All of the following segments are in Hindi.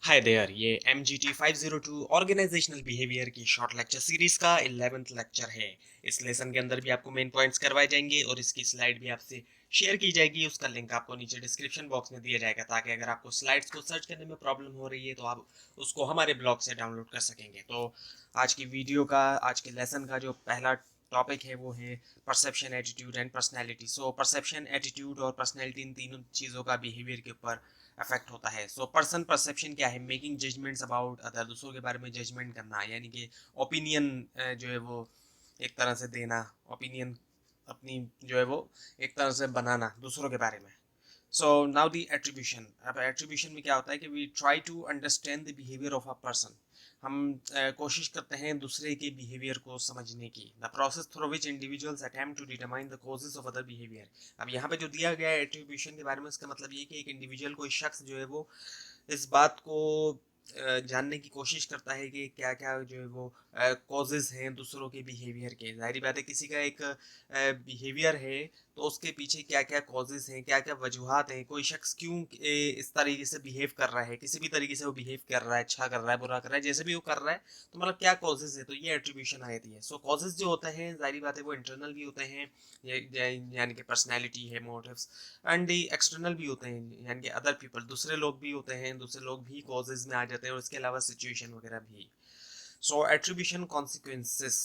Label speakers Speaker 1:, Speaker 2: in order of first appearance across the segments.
Speaker 1: हाय देयर, ये MGT 502 ऑर्गेनाइजेशनल बिहेवियर की शॉर्ट लेक्चर सीरीज का 11th लेक्चर है। इस लेसन के अंदर भी आपको मेन पॉइंट्स करवाए जाएंगे और इसकी स्लाइड भी आपसे शेयर की जाएगी। उसका लिंक आपको नीचे डिस्क्रिप्शन बॉक्स में दिया जाएगा, ताकि अगर आपको स्लाइड्स को सर्च करने में प्रॉब्लम हो रही है तो आप उसको हमारे ब्लॉग से डाउनलोड कर सकेंगे। तो आज के लेसन का जो पहला टॉपिक है वो है perception, attitude and personality. So perception, attitude और पर्सनैलिटी, इन तीनों चीज़ों का बिहेवियर के ऊपर अफेक्ट होता है। सो पर्सन परसेप्शन क्या है? मेकिंग जजमेंट्स अबाउट अदर, दूसरों के बारे में जजमेंट करना, यानी कि ओपिनियन जो है वो एक तरह से देना, ओपिनियन अपनी जो है वो एक तरह से बनाना दूसरों के बारे में। So now the attribution. अब एट्रीब्यूशन में क्या होता है कि we try to understand the behaviour of a person. हम कोशिश करते हैं दूसरे के बिहेवियर को समझने की। The process through which individuals attempt to determine the causes of other behaviour. अब यहाँ पे जो दिया गया है एट्रीब्यूशन के बारे में, इसका मतलब ये कि एक इंडिविजुअल, कोई शख्स जो है वो इस बात को जानने की कोशिश करता है कि क्या क्या जो है वो कॉजेज हैं दूसरों के बिहेवियर के। जाहिर बात है, किसी का एक बिहेवियर है तो उसके पीछे क्या क्या कॉजेज हैं, क्या क्या वजूहात हैं, कोई शख्स क्यों इस तरीके से बिहेव कर रहा है, किसी भी तरीके से वो बिहेव कर रहा है, अच्छा कर रहा है, बुरा कर रहा है, जैसे भी वो कर रहा है, तो मतलब क्या कॉजेज है। तो ये एट्रीब्यूशन आ जाती है। सो कॉजेज जो होते हैं, जाहिर बात है वो इंटरनल भी होते हैं, यानी कि पर्सनैलिटी है, मोटिव्स, एंड एक्सटर्नल भी होते हैं, यानी कि अदर पीपल, दूसरे लोग भी होते हैं, दूसरे लोग भी कॉजेज में आ जाते हैं, और इसके अलावा सिचुएशन वगैरह भी। सो एट्रीब्यूशन कॉन्सिक्वेंसेस।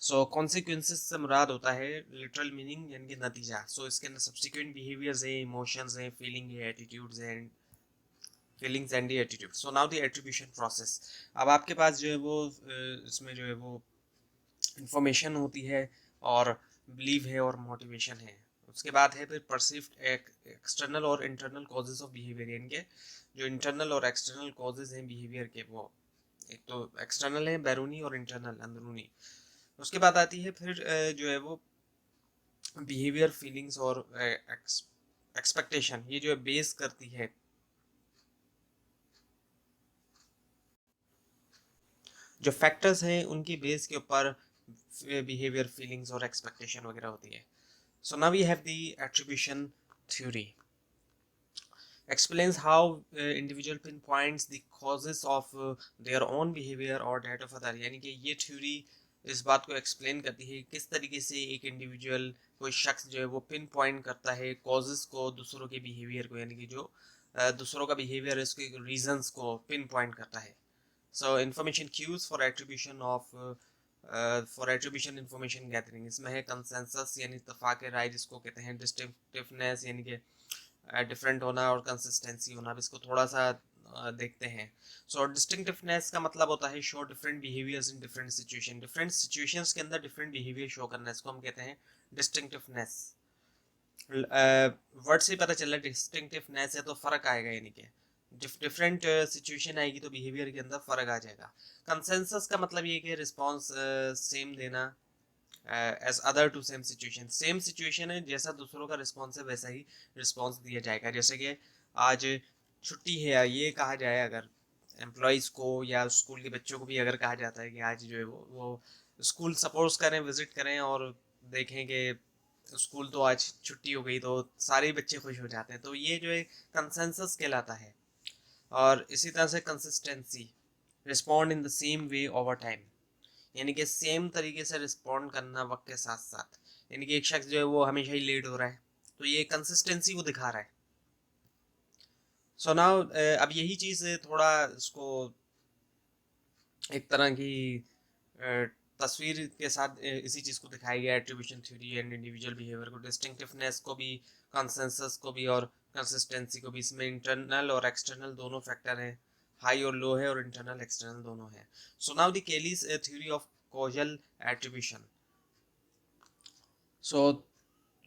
Speaker 1: सो कॉन्सिक्वेंसेस से मुराद होता है लिटरल मीनिंग, यानी कि नतीजा। सो इसके अंदर सब्सिक्वेंट बिहेवियर्स हैं, इमोशंस हैं, फीलिंग है, एटीट्यूड्स हैं, feelings and the attitude. So now the attribution process. अब आपके पास जो है वो इसमें जो है वो इंफॉर्मेशन होती है, और बिलीव है, और मोटिवेशन है। उसके बाद है फिर परसिव्ड एक्सटर्नल और इंटरनल कॉजेज ऑफ बिहेवियर, यानी कि जो इंटरनल और एक्सटर्नल कॉजेज हैं बिहेवियर के, वो एक तो एक्सटर्नल है बैरूनी, और इंटरनल अंदरूनी। उसके बाद आती है फिर जो है वो बिहेवियर, फीलिंग्स और एक्सपेक्टेशन। ये जो है बेस करती है, जो फैक्टर्स हैं उनकी बेस के ऊपर बिहेवियर, फीलिंग्स और एक्सपेक्टेशन वगैरह होती है। So now we have the attribution theory. Explains how individual pinpoints the causes of their own behavior or that of other। यानी कि ये थ्योरी इस बात को एक्सप्लेन करती है किस तरीके से एक इंडिविजुअल, कोई शख्स जो है वो पिन पॉइंट करता है कॉजेस को, दूसरों के बिहेवियर को, यानी कि जो दूसरों का बिहेवियर है उसके रीजंस को पिन पॉइंट करता है। So information cues for attribution of for attribution information gathering. इसमें है कंसेंसस, यानी इत्तेफाक राय जिसको कहते हैं, डिस्टिंक्टिवनेस यानी कि डिफरेंट होना, और कंसिस्टेंसी होना। अब इसको थोड़ा सा देखते हैं। सो डिस्टिंक्टिवनेस का मतलब होता है show different behaviours in different situation. Different situations के अंदर डिफरेंट बिहेवियर शो करना, इसको हम कहते हैं डिस्टिंक्टिवनेस। वर्ड से पता चला डिस्टिंक्टिवनेस है तो फर्क आएगा, यानी कि डिफरेंट सिचुएशन आएगी तो बिहेवियर के अंदर फर्क आ जाएगा। कंसेंसस का मतलब ये कि रिस्पॉन्स सेम देना, as other to same situation. Same situation है, जैसा दूसरों का रिस्पॉन्स है वैसा ही रिस्पॉन्स दिया जाएगा। जैसे कि आज छुट्टी है, ये कहा जाए अगर एम्प्लॉयज़ को या स्कूल के बच्चों को भी अगर कहा जाता है कि आज जो है वो स्कूल सपोज करें, विजिट करें, और देखें कि स्कूल तो आज छुट्टी हो गई, तो सारे बच्चे खुश हो जाते हैं। तो ये जो है कंसेंसस कहलाता है। और इसी तरह से consistency, respond in the same way over time, यानी कि सेम तरीके से रिस्पॉन्ड करना वक्त के साथ साथ। यानी कि एक शख्स जो है वो हमेशा ही लेट हो रहा है, तो ये कंसिस्टेंसी वो दिखा रहा है। सो नाउ अब यही चीज़ थोड़ा इसको एक तरह की तस्वीर के साथ इसी चीज़ को दिखाया गया, attribution theory and individual behaviour को, डिस्टिंक्टिवनेस को भी, कंसेंसस को भी, और कंसिस्टेंसी को भी। इसमें इंटरनल और एक्सटर्नल दोनों फैक्टर हैं, हाई और लो है, और इंटरनल एक्सटर्नल दोनों है। So now the केलीज theory of causal attribution. So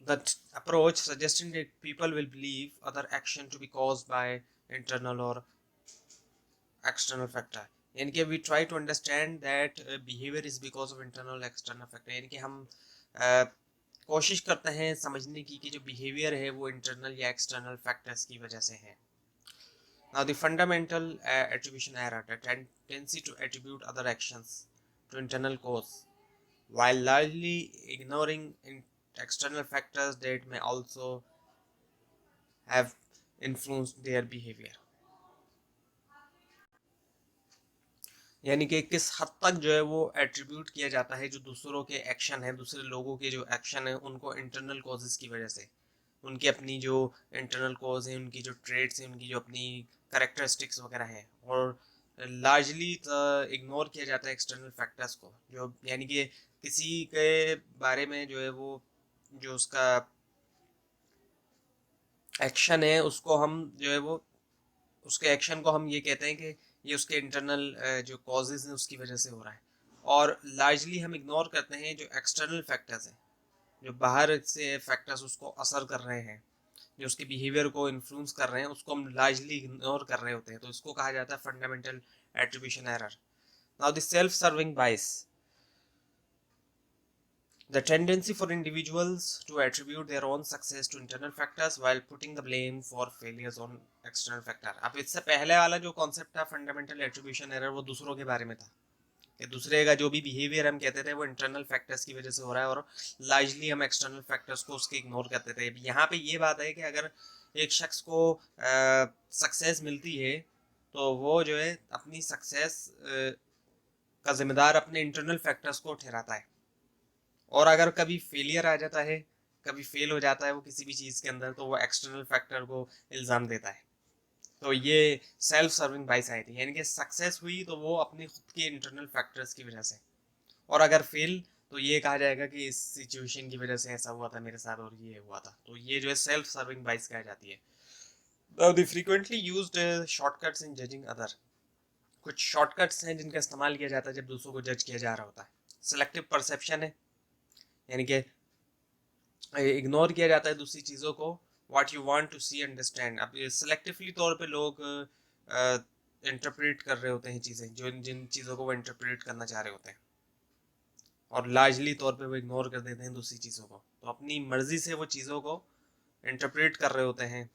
Speaker 1: that approach suggesting that people will believe other action to be caused by internal or external factor, यानी कि we try to understand that behavior is because of internal external factor। यानी कि हम कोशिश करते हैं समझने की कि जो behavior है वो internal या external factors की वजह से है। Now the fundamental attribution error, the tendency to attribute other actions to internal cause while largely ignoring external factors that may also have influenced their behavior। यानी कि किस हद तक जो है वो एट्रीब्यूट किया जाता है जो दूसरों के एक्शन है, दूसरे लोगों के जो एक्शन है उनको इंटरनल कॉजेज़ की वजह से, उनकी अपनी जो इंटरनल कॉज है, उनकी जो ट्रेड्स हैं, उनकी जो अपनी करेक्टरिस्टिक्स वगैरह हैं, और लार्जली इग्नोर किया जाता है एक्सटर्नल फैक्टर्स को, जो यानी कि किसी के बारे में जो है वो जो उसका एक्शन है उसको हम जो है वो उसके एक्शन को हम ये कहते हैं कि ये उसके इंटरनल जो कॉजेज हैं उसकी वजह से हो रहा है, और लार्जली हम इग्नोर करते हैं जो एक्सटर्नल फैक्टर्स हैं, जो बाहर से फैक्टर्स उसको असर कर रहे हैं, जो उसके बिहेवियर को इन्फ्लुएंस कर रहे हैं, उसको हम लार्जली इग्नोर कर रहे होते हैं, तो इसको कहा जाता है fundamental attribution error. Now the self serving bias, the tendency for individuals to attribute their own success to internal factors while putting the blame for failures on external factor। अब इससे पहले वाला जो कॉन्सेप्ट था फंडामेंटल एट्रीब्यूशन एरर, वो दूसरों के बारे में था कि दूसरे का जो भी बिहेवियर हम कहते थे वो इंटरनल फैक्टर्स की वजह से हो रहा है, और लार्जली हम एक्सटर्नल फैक्टर्स को उसके इग्नोर करते थे। यहाँ पे ये बात है कि अगर एक शख्स को सक्सेस मिलती है तो वो जो है अपनी सक्सेस का जिम्मेदार अपने इंटरनल फैक्टर्स को ठहराता है, और अगर कभी फेलियर आ जाता है, कभी फेल हो जाता है वो किसी भी चीज़ के अंदर, तो वो एक्सटर्नल फैक्टर को इल्ज़ाम देता है। तो ये सेल्फ सर्विंग बाइस आई थी, यानी कि सक्सेस हुई तो वो अपनी खुद के इंटरनल फैक्टर्स की वजह से, और अगर फेल तो ये कहा जाएगा कि इस सिचुएशन की वजह से ऐसा हुआ था मेरे साथ और ये हुआ था। तो ये जो है सेल्फ सर्विंग बाइस कहा जाती है। Now, the frequently used shortcuts in judging other, कुछ शॉर्टकट्स हैं जिनका इस्तेमाल किया जाता है जब दूसरों को जज किया जा रहा होता है। सिलेक्टिव परसेप्शन है, यानी कि इग्नोर किया जाता है दूसरी चीज़ों को, what you want to see understand. अब सिलेक्टिवली तौर पे लोग इंटरप्रेट कर रहे होते हैं चीज़ें, जो जिन चीज़ों को वो इंटरप्रेट करना चाह रहे होते हैं, और लार्जली तौर पे वो इग्नोर कर देते हैं दूसरी चीज़ों को, तो अपनी मर्जी से वो चीज़ों को इंटरप्रेट कर रहे होते हैं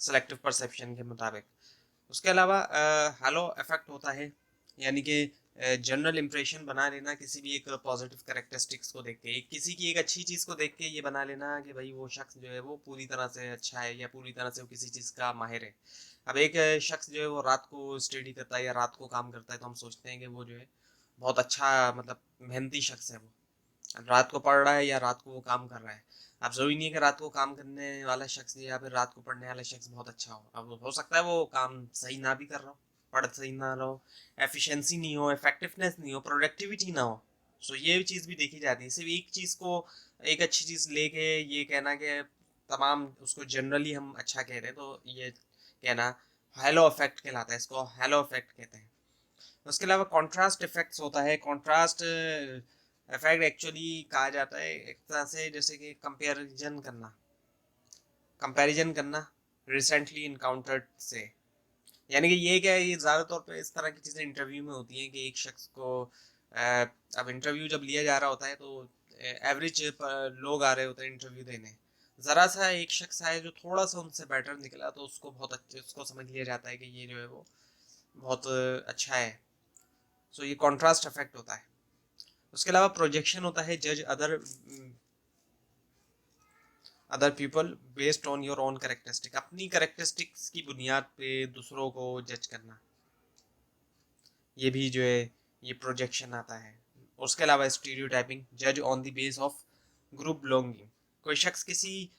Speaker 1: सिलेक्टिव परसेप्शन के मुताबिक। उसके अलावा हैलो इफेक्ट होता है, यानी कि जनरल इंप्रेशन बना लेना किसी भी एक पॉजिटिव कैरेक्टरिस्टिक्स को देख के, किसी की एक अच्छी चीज़ को देख के ये बना लेना कि भाई वो शख्स जो है वो पूरी तरह से अच्छा है, या पूरी तरह से वो किसी चीज़ का माहिर है। अब एक शख्स जो है वो रात को स्टडी करता है या रात को काम करता है, तो हम सोचते हैं कि वो जो है बहुत अच्छा, मतलब मेहनती शख्स है वो, रात को पढ़ रहा है या रात को वो काम कर रहा है। अब जरूरी नहीं है कि रात को काम करने वाला शख्स या फिर रात को पढ़ने वाला शख्स बहुत अच्छा हो, अब हो सकता है वो काम सही ना भी कर रहा हो, पढ़ सही ना रहा हो, एफिशिएंसी नहीं हो, इफेक्टिवनेस नहीं हो, प्रोडक्टिविटी ना हो। सो ये चीज़ भी देखी जाती है। सिर्फ एक चीज़ को, एक अच्छी चीज़ लेके ये कहना कि तमाम उसको जनरली हम अच्छा कह रहे हैं, तो ये कहना हेलो इफेक्ट कहलाता है, इसको हेलो इफेक्ट कहते हैं। उसके अलावा कॉन्ट्रास्ट इफेक्ट्स होता है। कॉन्ट्रास्ट इफेक्ट एक्चुअली कहा जाता है एक तरह से जैसे कि कंपैरिजन करना रिसेंटली इनकाउंटर्ड से, यानी कि ये क्या है, ये ज़्यादातर पे इस तरह की चीज़ें इंटरव्यू में होती हैं कि एक शख्स को अब इंटरव्यू जब लिया जा रहा होता है तो एवरेज लोग आ रहे होते हैं इंटरव्यू देने, ज़रा सा एक शख्स आए जो थोड़ा सा उनसे बेटर निकला तो उसको बहुत अच्छे, उसको समझ लिया जाता है कि ये जो है वो बहुत अच्छा है। सो ये कॉन्ट्रास्ट इफेक्ट होता है। उसके अलावा प्रोजेक्शन होता है, जज other people based on your own characteristic, अपनी कैरेक्टरिस्टिक्स की बुनियाद पे दूसरों को जज करना, ये भी जो है ये प्रोजेक्शन आता है। उसके अलावा स्टीरियोटाइपिंग, जज on the base of group belonging, कोई शख्स किसी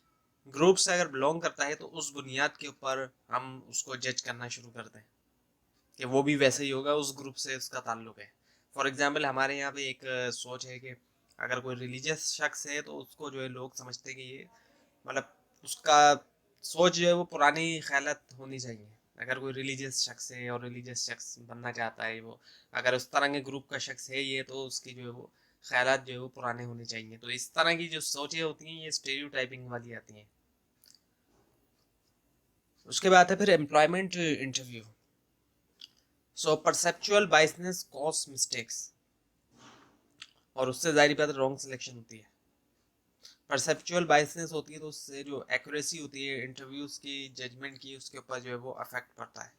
Speaker 1: ग्रुप से अगर बिलोंग करता है तो उस बुनियाद के ऊपर हम उसको जज करना शुरू करते हैं कि वो भी वैसे ही होगा, उस ग्रुप से उसका ताल्लुक है। फॉर एग्जाम्पल हमारे यहाँ पे एक सोच है कि अगर कोई रिलीजियस शख्स है तो उसको जो है लोग समझते हैं कि ये, मतलब उसका सोच जो है वो पुरानी ख्यालात होनी चाहिए। अगर कोई रिलीजियस शख्स है और रिलीजियस शख्स बनना चाहता है वो, अगर उस तरह के ग्रुप का शख्स है ये, तो उसकी जो है वो ख्यालात जो है वो पुराने होने चाहिए। तो इस तरह की जो सोचें होती हैं ये स्टेरियोटाइपिंग वाली आती हैं। उसके बाद है फिर एम्प्लॉयमेंट इंटरव्यू। सो परसेप्चुअल बायसनेस कॉज मिस्टेक्स, और उससे जाहिर बात रॉन्ग सिलेक्शन होती है। परसेप्चुअल बायसनेस होती है तो उससे जो एक्यूरेसी होती है इंटरव्यूज की, जजमेंट की, उसके ऊपर जो है वो अफेक्ट पड़ता है,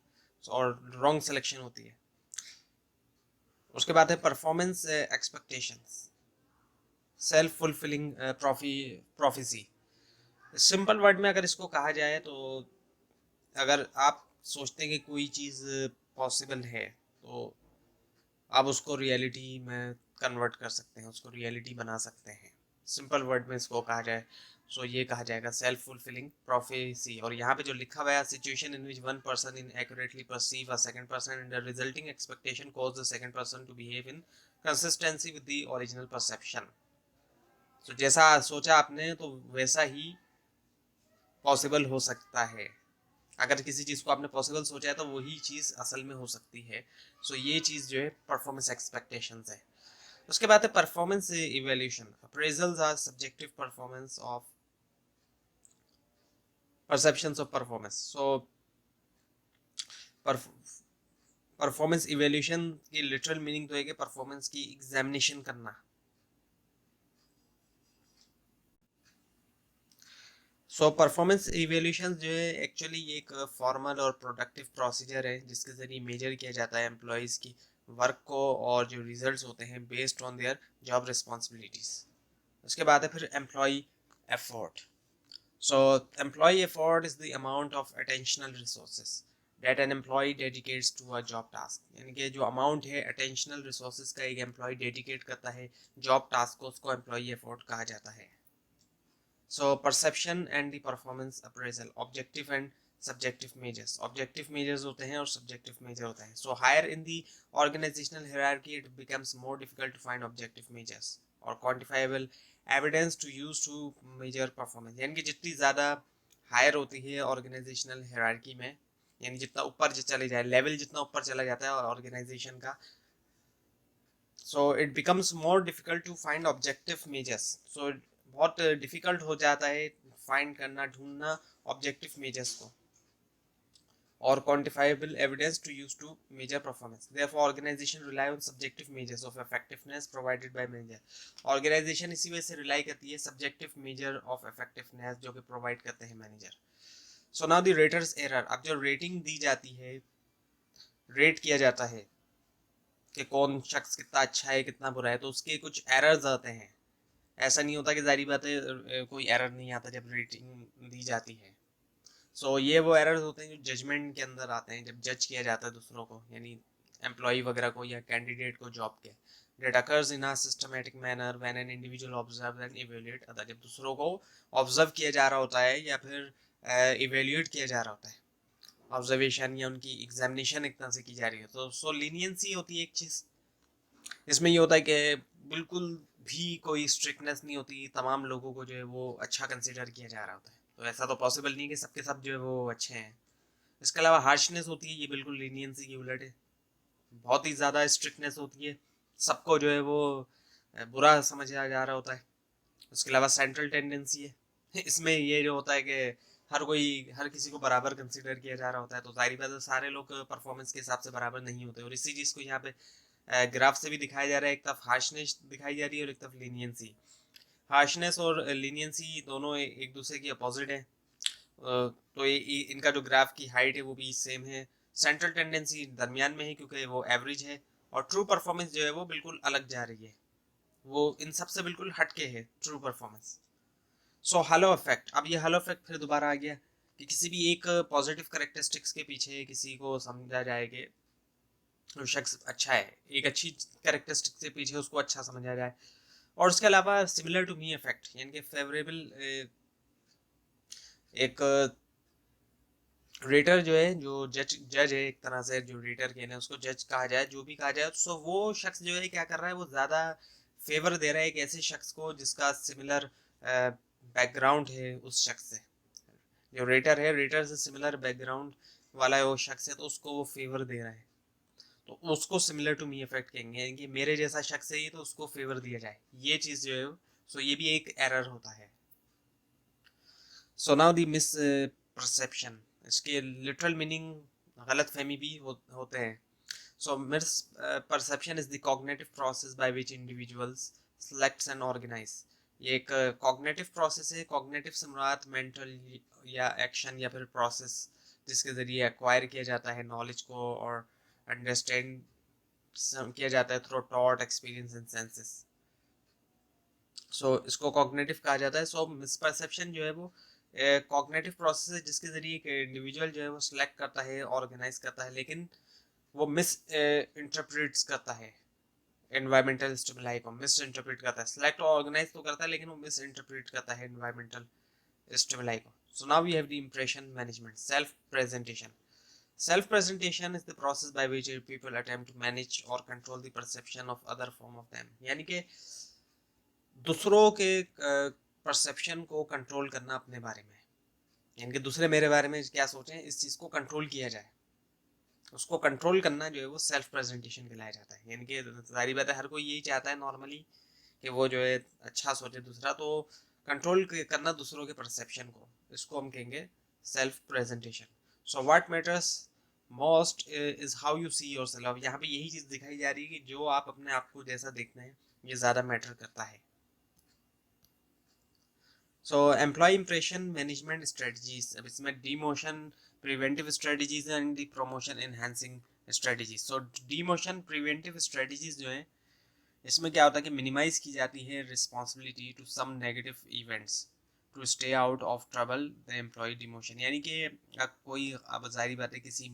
Speaker 1: और रॉन्ग सिलेक्शन होती है। उसके बाद है performance expectations, self fulfilling prophecy. Simple word में अगर इसको कहा जाए तो अगर आप सोचते हैं कि कोई चीज़ पॉसिबल है, तो आप उसको रियलिटी में कन्वर्ट कर सकते हैं, उसको रियलिटी बना सकते हैं। सिंपल वर्ड में इसको कहा जाए सो ये कहा जाएगा सेल्फ फुलफिलिंग प्रोफेसी। और यहाँ पे जो लिखा हुआ है, situation in which one person inaccurately perceive a second person and the resulting expectation cause the second person to behave in consistency with the original perception. तो जैसा सोचा आपने तो वैसा ही पॉसिबल हो सकता है। अगर किसी चीज़ को आपने पॉसिबल सोचा है तो वही चीज़ असल में हो सकती है। सो ये चीज़ जो है परफॉर्मेंस एक्सपेक्टेशंस है। उसके बाद है performance evaluation. Appraisals are subjective performance of perceptions of performance. So performance evaluation की लिटरल मीनिंग तो है कि परफॉर्मेंस की एग्जामिनेशन करना। सो परफॉर्मेंस इवैल्यूएशन जो है एक्चुअली ये एक फॉर्मल और प्रोडक्टिव प्रोसीजर है जिसके जरिए मेजर किया जाता है एम्प्लॉयज़ की वर्क को और जो रिजल्ट्स होते हैं based on their job responsibilities. उसके बाद है फिर employee effort. So, employee effort is the amount of attentional resources that an employee dedicates to a job task। यानी कि जो अमाउंट है attentional resources का एक एम्प्लॉय डेडिकेट करता है जॉब टास्क को, उसको एम्प्लॉय एफर्ट कहा जाता है। So, perception and the performance appraisal, objective and subjective measures। Objective measures होते हैं और subjective measure होते हैं। So, higher in the organizational hierarchy, it becomes more difficult to find objective measures or quantifiable evidence to use to measure performance। यानी कि जितनी ज़्यादा हायर होती है ऑर्गेनाइजेशनल हायरार्की में, यानी जितना ऊपर चले जाए, लेवल जितना ऊपर चला जाता है ऑर्गेनाइजेशन का, so it becomes more difficult to find objective measures. So बहुत डिफिकल्ट हो जाता है फाइंड करना, ढूंढना ऑब्जेक्टिव मेजर्स को और quantifiable evidence to use to measure performance। Therefore, organization rely on subjective measures of effectiveness provided by manager। Organization इसी वजह से rely करती है subjective measure of effectiveness जो कि provide करते हैं manager। So now the raters error। अब जो rating दी जाती है, rate किया जाता है कि कौन शख्स कितना अच्छा है कितना बुरा है, तो उसके कुछ एरर्स आते हैं। ऐसा नहीं होता कि जारी बात है कोई एरर नहीं आता जब रेटिंग दी जाती है। सो ये वो एरर्स होते हैं जो जजमेंट के अंदर आते हैं जब जज किया जाता है दूसरों को, यानी एम्प्लॉय वगैरह को या कैंडिडेट को जॉब के। Date occurs in a systematic manner when an individual observe and evaluate other. जब दूसरों को ऑब्जर्व किया जा रहा होता है या फिर इवैल्यूएट किया जा रहा होता है, ऑब्जर्वेशन या उनकी एग्जामिनेशन एक तरह से की जा रही है, तो सो लीनियंसी होती है एक चीज़। इसमें ये होता है कि बिल्कुल भी कोई स्ट्रिक्टनेस नहीं होती, तमाम लोगों को जो है वो अच्छा कंसिडर किया जा रहा होता है। तो ऐसा तो पॉसिबल नहीं कि सबके सब जो है वो अच्छे हैं। इसके अलावा हार्शनेस होती है, ये बिल्कुल लीनियंसी की उलट है। बहुत ही ज़्यादा स्ट्रिक्टनेस होती है, सबको जो है वो बुरा समझा जा रहा होता है। उसके अलावा सेंट्रल टेंडेंसी है इसमें ये जो होता है कि हर किसी को बराबर कंसिडर किया जा रहा होता है, तो जाहिर बात है सारे लोग परफॉर्मेंस के हिसाब से बराबर नहीं होते। और इसी चीज़ को यहाँ पे ग्राफ से भी दिखाया जा रहा है, एक तरफ हार्शनेस दिखाई जा रही है और एक तरफ लीनियंसी। हार्शनेस और लीनियंसी दोनों एक दूसरे की अपोजिट है। तो इनका जो ग्राफ की हाइट है वो भी सेम है। सेंट्रल टेंडेंसी दरमियान में है क्योंकि वो एवरेज है, और ट्रू परफॉर्मेंस जो है वो बिल्कुल अलग जा रही है, वो इन सब से बिल्कुल हटके है true performance. So hello effect. अब ये हेलो इफेक्ट फिर दोबारा आ गया कि किसी भी एक पॉजिटिव करेक्टरिस्टिक्स के पीछे किसी को समझा जाए कि वो शख्स अच्छा है, एक अच्छी करेक्टरिस्टिक के पीछे उसको अच्छा समझा जाए। और उसके अलावा सिमिलर टू मी इफेक्ट, यानी कि फेवरेबल एक रेटर जो है, जो जज है एक तरह से, जो रेटर कहने उसको जज कहा जाए, जो भी कहा जाए, सो वो शख्स जो है क्या कर रहा है, वो ज़्यादा फेवर दे रहा है एक ऐसे शख्स को जिसका सिमिलर बैकग्राउंड है उस शख्स से। जो रेटर है, रेटर से सिमिलर बैकग्राउंड वाला वो शख्स है, तो उसको वो फेवर दे रहा है, तो उसको सिमिलर टू मी इफेक्ट कहेंगे, यानी कि मेरे जैसा शख्स है ये, तो उसको फेवर दिया जाए, ये चीज़ जो है। सो ये भी एक एरर होता है। So now the misperception. इसके लिटरल मीनिंग गलत फहमी भी होते हैं। So misperception is the cognitive process by which individuals selects and organize. ये एक कॉग्निटिव प्रोसेस है। कॉग्निटिव से मुराद मेंटल या एक्शन या फिर प्रोसेस जिसके ज़रिए एक्वायर किया जाता है नॉलेज को और अंडरस्टैंड किया जाता है through thought, experience and senses. So इसको कॉग्निटिव कहा जाता है। सो मिसपरसेप्शन जो है वो कॉग्निटिव प्रोसेस है जिसके ज़रिए एक इंडिविजुअल जो है वो सिलेक्ट करता है, ऑर्गेनाइज करता है, लेकिन वो मिस इंटरप्रेट्स करता है, एनवायरमेंटल स्टिमुलाई को मिस इंटरप्रेट करता है। सेलेक्ट और ऑर्गेनाइज तो करता है लेकिन वो मिस इंटरप्रेट करता है एनवायरमेंटल स्टिमुलाई को। So now we have the impression management, self presentation. Self presentation is the process by which people attempt to manage और control the perception of other form of them, यानी कि दूसरों के परसेप्शन को कंट्रोल करना अपने बारे में, यानी कि दूसरे मेरे बारे में क्या सोचें इस चीज़ को कंट्रोल किया जाए, उसको कंट्रोल करना जो है वो सेल्फ प्रेजेंटेशन कहलाया जाता है। यानी कि सारी बात है, हर कोई यही चाहता है नॉर्मली कि वो जो है अच्छा सोचे दूसरा, तो कंट्रोल करना दूसरों के परसेप्शन को, इसको हम कहेंगे self presentation. So what matters most is how you see yourself. यहाँ पे यही चीज़ दिखाई जा रही है कि जो आप अपने आप को जैसा देखते हैं ये ज़्यादा मैटर करता है। So employ impression management strategies, अब इसमें demotion, preventive strategies and the promotion enhancing strategies. So demotion preventive strategies जो है इसमें क्या होता है कि मिनिमाइज की जाती है responsibility to some negative events to stay out of trouble the employee demotion. यानी कि कोई, अब जाहिर बात है किसी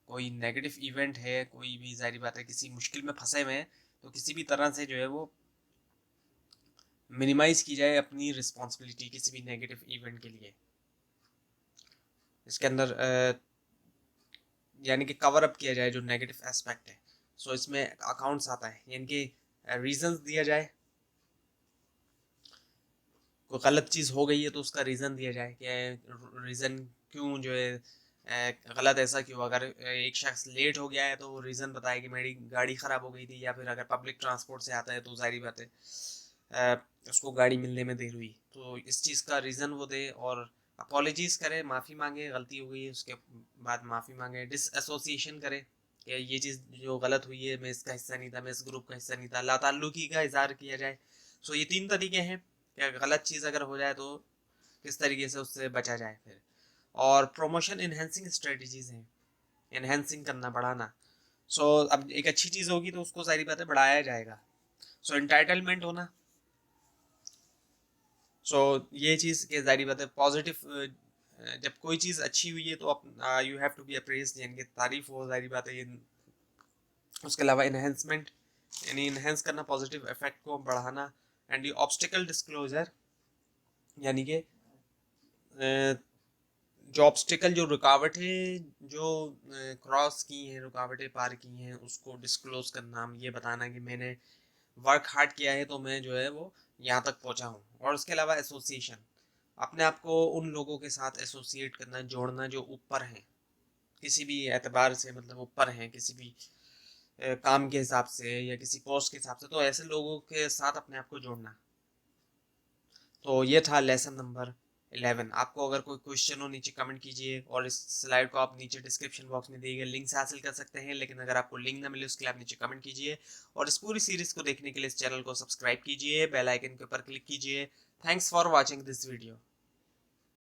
Speaker 1: कोई नेगेटिव इवेंट है, कोई भी जाहिर बात है किसी मुश्किल में फंसे हुए हैं, तो किसी भी तरह से जो है वो मिनिमाइज की जाए अपनी रिस्पॉन्सिबिलिटी किसी भी नेगेटिव इवेंट के लिए। इसके अंदर यानी कि कवर अप किया जाए जो नेगेटिव एस्पेक्ट है। सो इसमें अकाउंट्स आता है, यानी कि रीजंस दिया जाए, कोई गलत चीज़ हो गई है तो उसका रीज़न दिया जाए कि रीज़न क्यों जो है गलत ऐसा क्यों। अगर एक शख्स लेट हो गया है तो वो रीज़न बताए कि मेरी गाड़ी ख़राब हो गई थी, या फिर अगर पब्लिक ट्रांसपोर्ट से आता है तो जाहिर बात है उसको गाड़ी मिलने में देर हुई, तो इस चीज़ का रीज़न वो दे और अपॉलोजीज करे, माफ़ी मांगे, गलती हो गई है उसके बाद माफ़ी मांगे, डिसएसोसिएशन करे कि ये चीज़ जो गलत हुई है मैं इसका हिस्सा नहीं था, मैं इस ग्रुप का हिस्सा नहीं था, लाताल्लुकी का इजहार किया जाए। सो ये 3 तरीके हैं कि गलत चीज़ अगर हो जाए तो किस तरीके से उससे बचा जाए फिर। और प्रमोशन इन्हेंसिंग स्ट्रेटजीज हैं, इन्हेंसिंग करना, बढ़ाना। सो अब एक अच्छी चीज़ होगी तो उसको सारी बातें बढ़ाया जाएगा। सो एंटाइटलमेंट होना, सो ये चीज़ के जारी बात है पॉजिटिव, जब कोई चीज़ अच्छी हुई है तो you have to be appraised, यानी कि तारीफ हो, जारी बात है ये। उसके अलावा इन्हेंसमेंट, यानी इन्हेंस करना, पॉजिटिव इफेक्ट को बढ़ाना। एंड ये ऑब्स्टिकल डिस्क्लोजर, यानी कि जो ऑब्स्टिकल, जो रुकावट है जो क्रॉस की हैं, रुकावटें पार की हैं, उसको डिस्क्लोज करना, ये बताना कि मैंने वर्क हार्ड किया है तो मैं जो है वो यहाँ तक पहुँचा हूँ। और उसके अलावा एसोसिएशन, अपने आप को उन लोगों के साथ एसोसिएट करना, जोड़ना जो ऊपर हैं किसी भी एतबार से, मतलब ऊपर हैं किसी भी काम के हिसाब से या किसी पोस्ट के हिसाब से, तो ऐसे लोगों के साथ अपने आप को जोड़ना। तो ये था लेसन नंबर 11। आपको अगर कोई क्वेश्चन हो नीचे कमेंट कीजिए, और इस स्लाइड को आप नीचे डिस्क्रिप्शन बॉक्स में दिए गए लिंक से हासिल कर सकते हैं, लेकिन अगर आपको लिंक ना मिले उसके लिए आप नीचे कमेंट कीजिए। और इस पूरी सीरीज को देखने के लिए इस चैनल को सब्सक्राइब कीजिए, बेल आइकन के ऊपर क्लिक कीजिए। Thanks for watching this video.